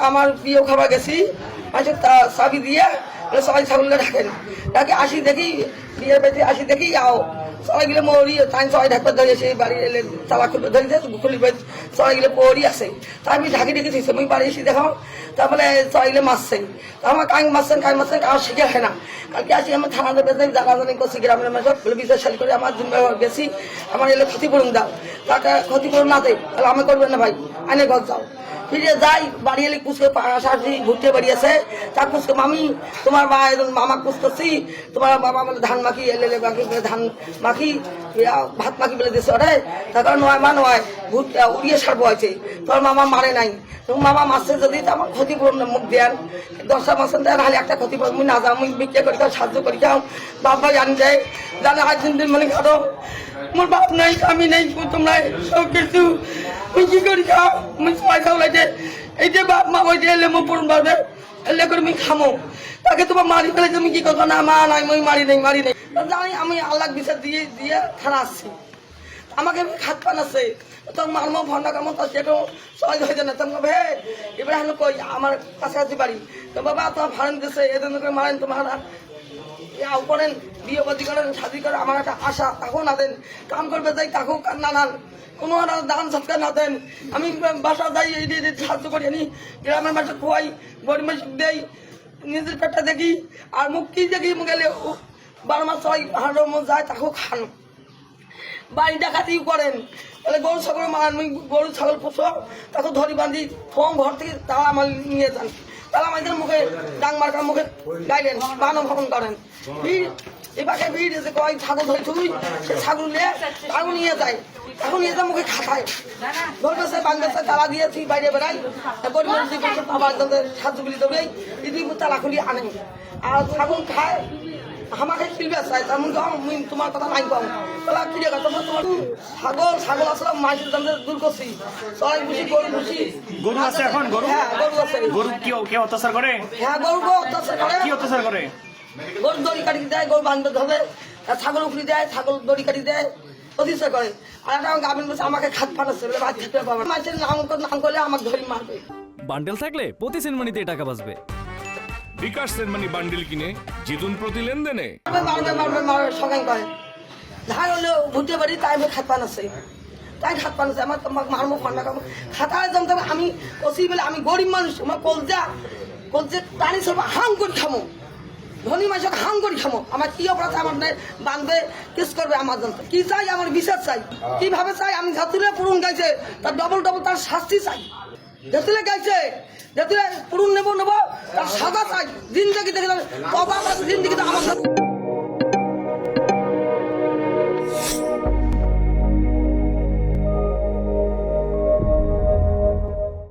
আমার বিয়ে খাবার গেছি চাবি দিয়ে সবাই ছাগলকে ঢাকেন ডাকে আসি দেখি বিয়ের বাড়িতে আসি দেখি যাও সবাই গেলে মরি তাই সবাই ঢাকতে ধরেছে বাড়ি এলে তালা খুলবে ধরেছে খুলি সবাই গেলে পড়ি আছে তা আমি ঢাকি ঢেকে দিয়েছি আমি বাড়ি এসে দেখাও তারপরে সবাই গেলে মারছেন আমার কাং মারছেন কারো শিখে হয় না কালকে আসি আমার থানাতে বেঁধে জানাজানি করছি গ্রামের মানুষ বিচার সারি করে আমার গেছি আমার এলে ক্ষতিপূরণ দাও তাকে ক্ষতিপূরণ না দেয় তাহলে আমি করবেন না ভাই আনে ঘর যাও ফিরে যাই বাড়ি এলে কুচকে শাশুড়ি ঘুরতে বেরিয়েছে তার কুচকে মামি তোমার মা মামা কুচ করছি তোমার বাবা বলে ধান মাখি এলে মাখি ধান মাখি ভাত মাখি বলে দিয়েছে ওটাই তার কারণ নয় মা নয় উড়িয়ে সারবো আছে তোমার মামা মারে নাই তোমার মামা মাসে যদি আমার ক্ষতিপূরণ মুখ দেন 10টা মাসে দেন নাহলে একটা ক্ষতিপূরণ আমি না যাও আমি বিক্রি করি খাও সাহায্য করি খাও বাপ ভাই আনি দেয় জানে আজ দিন মানে খাটো মোর বাপ নাই আমি নাই তোমরা সব কিছু আমি কি করি খাও আমি পয়সা উলাইতে এই যে বাপ মা ওই যে এলে মো পূরণ পাবে এলে করে আমি খামো তাকে তোমার মারি ফেলে তুমি কি করো না মা নাই আমি মারি নাই জানি আমি আল্লাহ বিচার দিয়ে থানা আসছি আমাকে খাত পান আছে তোর মারমো ভন্ডা কামো তো সেটাও সহজ হয়েছে না তোমার ভে এবার এখন কই আমার কাছাকাছি বাড়ি তো বাবা তোমার ভাড়ান দিচ্ছে এদের করে মারেন তোমার করেন বিয়ে বাদি করেন শাদি করেন আমার একটা আশা তাকেও না দেন কাম করবে যাই তাকেও না নান কোনো দান সৎকার না দেন আমি বাসা যাই এই সাহায্য করি আনি গ্রামের বাসা খোয়াই গরিব মানুষ দেই নিজের পেটটা দেখি আর মুখ কি দেখি গেলে 12 মাস সবাই হাঁড়ো মন যায় তাকেও খান বাড়ি ডাকাতি করেন তাহলে গরু ছাগল মারান গরু ছাগল পোষো তাকে ধরি বাঁধি ফোন ঘর থেকে তারা আমার নিয়ে যান তারা আমাদের মুখে ডাং মার্কার মুখে গাইলেন বানো ভবন করেন ভিড় এবারে ভিড় এসে কয় ছাগল ধরে তুই সে ছাগল নিয়ে তারও নিয়ে যায় এখন নিয়ে যা মুখে খাতায় ধরবেছে বাংলাদেশে তালা দিয়েছি বাইরে বেড়াই গরিব আমার সাহায্য গুলি দৌড়াই ইদি তালা খুলি আনে আর ছাগল খায় আমাকে ফিরবে চাই তেমন তোমার কথা নাই পাও তাহলে ফিরে গেছে তোমার ছাগল আসলে মাইসের দাম দূর করছি সবাই বুঝি গরু আছে এখন গরু হ্যাঁ গরু আছে গরু কি অত্যাচার করে হ্যাঁ গরু অত্যাচার করে কি অত্যাচার করে গরু দড়ি কাটি দেয় গরু বান্ধব ধরে ছাগল উখড়ি দেয় ছাগল দড়ি কাটি দেয় অতিষ্ঠ করে আর একটা গাভিন বসে আমাকে খাত ফাটাচ্ছে বলে ভাত খেতে পারবে মাছের নাম করলে আমাকে ধরি মারবে বান্ডেল থাকলে প্রতি সেনমানিতে টাকা বাঁচবে বিকাশ সেনমানি বান্ডিল কিনে জিতুন প্রতি লেনদেনে মারবে সঙ্গে করে ধার হলে ভুটে বাড়ি তাই খাত পানাচ্ছে আমার তোমাকে মারমো ফান্ডা খাবো খাতায় জমতে আমি ওসি বলে আমি গরিব মানুষ আমার কলজে টানি সব হাম করে খামো ধনী মানুষকে হাম করে খামো আমার কি অপরাধ আমার বাঁধবে কেস করবে আমার জানতে কি চাই আমার বিচার চাই কিভাবে চাই আমি যাতুলে পূরণ গাইছে তার ডবল তার শাস্তি চাই যেতুলে গাইছে যেতুলে পূরণ নেবো তার সাজা চাই জিন্দগি দেখে জিন্দগিতে আমার